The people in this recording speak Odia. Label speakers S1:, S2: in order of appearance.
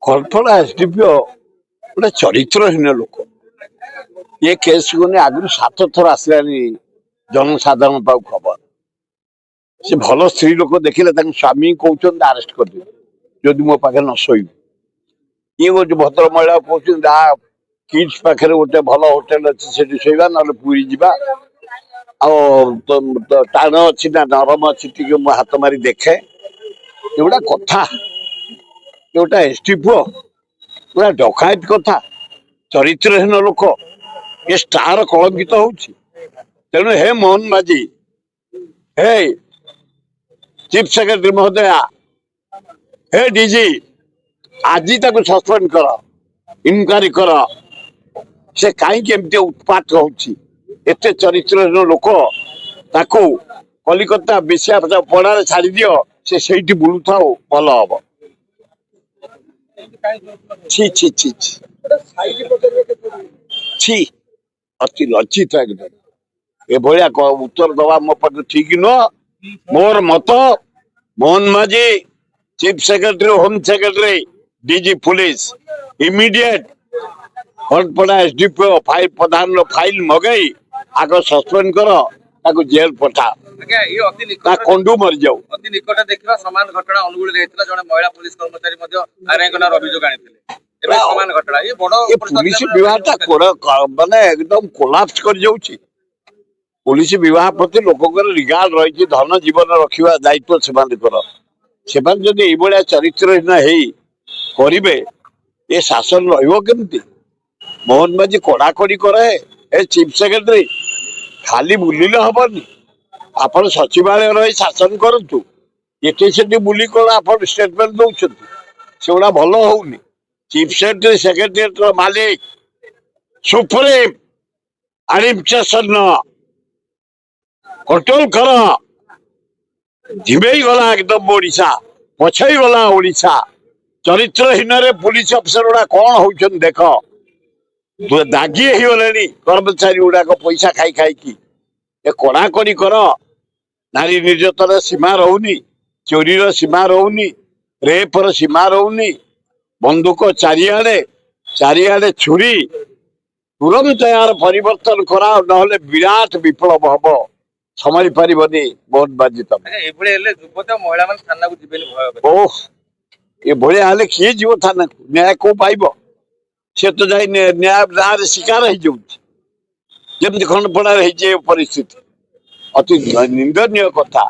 S1: ଖଲଫଳା ଏସଡିପିଓ ଗୋଟେ ଚରିତ୍ରହୀନ ଲୋକ। ଏ କେସ୍ କୁ ନେଇ ଆଗରୁ 7 ଥର ଆସିଲାନି ଜନସାଧାରଣ ପାଖକୁ ଖବର। ସେ ଭଲ ସ୍ତ୍ରୀ ଲୋକ ଦେଖିଲେ ତାଙ୍କ ସ୍ୱାମୀ କହୁଛନ୍ତି ଆରେଷ୍ଟ କରିଦେବେ ଯଦି ମୋ ପାଖରେ ନ ଶୋଇବୁ। ଇଏ ଗୋଟେ ଭଦ୍ର ମହିଳା କହୁଛନ୍ତି କିଡ୍ସ ପାଖରେ ଗୋଟେ ଭଲ ହୋଟେଲ ଅଛି ସେଠି ଶୋଇବା, ନହେଲେ ପୁରୀ ଯିବା। ଆଉ ଟାଣ ଅଛି ନା ନରମ ଅଛି ଟିକେ ମୁଁ ହାତ ମାରି ଦେଖେ। ଏଗୁଡା କଥା, ଏଗୁଟା ଏସଡିପିଓ ପୁରା ଡକାୟତ କଥା, ଚରିତ୍ରହୀନ ଲୋକ। ଏ ଷ୍ଟାର କଳଙ୍କିତ ହଉଛି। ତେଣୁ ହେ ମୋହନ ମାଝୀ, ହେ ଚିଫ ସେକ୍ରେଟାରୀ ମହୋଦୟା, ହେ ଡିଜି, ଆଜି ତାକୁ ସସ୍ପେଣ୍ଡ କର, ଇନକ୍ୱାରି କର। ସେ କାହିଁକି ଏମିତି ଉତ୍ପାତ ହଉଛି? ଏତେ ଚରିତ୍ରହୀନ ଲୋକ, ତାକୁ କଲିକତା ପଡାରେ ଛାଡି ଦିଅ, ସେ ସେଇଠି ବୁଲୁଥାଉ, ଭଲ ହବ। ଛି ଛି ଛି ଛି, ଅତି ଲଜ୍ଜିତ ଏକଦମ। ଏଭଳିଆ ଉତ୍ତର ଦବା ମୋ ପାଖରେ ଠିକ ନୁହଁ। ମୋର ମତ, Mohan Majhi, chief secretary, home secretary, DG police immediate Khalpada SDPO ପ୍ରଧାନର ଫାଇଲ ମଗେଇ ଆଗ ସସ୍ପେଣ୍ଡ କର, ତାକୁ ଜେଲ ପଠା, ତା କଣ୍ଡୁ ମରିଯାଉ।
S2: ଅତି ନିକଟ ଦେଖିବା ସମାନ ଘଟଣା ଅନୁଗୁଳରେ ହେଇଥିଲା। ଜଣେ ମହିଳା ପୁଲିସ କର୍ମଚାରୀ ମଧ୍ୟ ଆର୍ଆଇଙ୍କ ନାଁରେ ଅଭିଯୋଗ ଆଣିଥିଲେ। ଏବେ ସମାନ ଘଟଣା, ଏ ବଡ
S1: ପୁଲିସ ବିଭାଗଟା ମାନେ ଏକଦମ କୋଲାପ୍ସ କରି ଯାଉଛି। ପୁଲିସ ବିଭାଗ ପ୍ରତି ଲୋକଙ୍କର ରିଗାର୍ଡ ରହିଛି, ଧନ ଜୀବନ ରଖିବା ଦାୟିତ୍ୱ ସେମାନଙ୍କର। ସେମାନେ ଯଦି ଏଇଭଳିଆ ଚରିତ୍ରହୀନ ହେଇ କରିବେ, ଏ ଶାସନ ରହିବ କେମିତି? ମୋହନ ମାଝୀ କଡାକଡି କରେ। ଏ ଚିଫ ସେକ୍ରେଟାରୀ ଖାଲି ବୁଲିଲେ ହବନି, ଆପଣ ସଚିବାଳୟ ରହି ଶାସନ କରନ୍ତୁ। ଏଠି ସେଠି ବୁଲି କଣ ଆପଣ ଷ୍ଟେଟମେଣ୍ଟ ଦଉଛନ୍ତି? ସେଗୁଡା ଭଲ ହଉନି। ଚିଫ ସେକ୍ରେଟାରୀ ସେକ୍ରେଟାରିଏଟର ମାଲିକ, ସୁପ୍ରିମ ଆଡମିନିଷ୍ଟ୍ରେସନ କଣ୍ଟ୍ରୋଲ କର। ଝିମେଇ ଗଲା ଏକଦମ ଓଡିଶା, ପଛେଇ ଗଲା ଓଡିଶା। ଚରିତ୍ରହୀନରେ ପୁଲିସ ଅଫିସର ଗୁଡା କଣ ହଉଛନ୍ତି ଦେଖ। ଦାଗି ହେଇଗଲେଣି କର୍ମଚାରୀ ଗୁଡାକ ପଇସା ଖାଇ ଖାଇକି। ଏ କଡାକଡି କର। ନାରୀ ନିର୍ଯାତନାର ସୀମା ରହୁନି, ଚୋରିର ସୀମା ରହୁନି, ରେପର ସୀମା ରହୁନି। ବନ୍ଧୁକ ଚାରିଆଡେ, ଚାରିଆଡେ ଛୁରୀ। ତୁରନ୍ତ ଏହାର ପରିବର୍ତ୍ତନ କରାଅ, ନହେଲେ ବିରାଟ ବିପ୍ଳବ ହବ। ସମ୍ଭାଳି ପାରିବନି ମୋହନ ମାଝୀ ତମେ।
S2: ଏଭଳି ହେଲେ ଯୁବତୀ ମହିଳା ମାନେ ଥାନାକୁ ଯିବେନି ଭୟ।
S1: ଓଃ, ଏଭଳିଆ ହେଲେ କିଏ ଯିବ ଥାନାକୁ? ନ୍ୟାୟ କୋଉ ପାଇବ? ସେ ତ ଯାଇ ନ୍ୟାୟ ନାଁରେ ଶିକାର ହେଇଯାଉଛି, ଯେମିତି ଖଣ୍ଡପଡାରେ ହେଇଛି ଏ ପରିସ୍ଥିତି। ଅତି ନିନ୍ଦନୀୟ କଥା।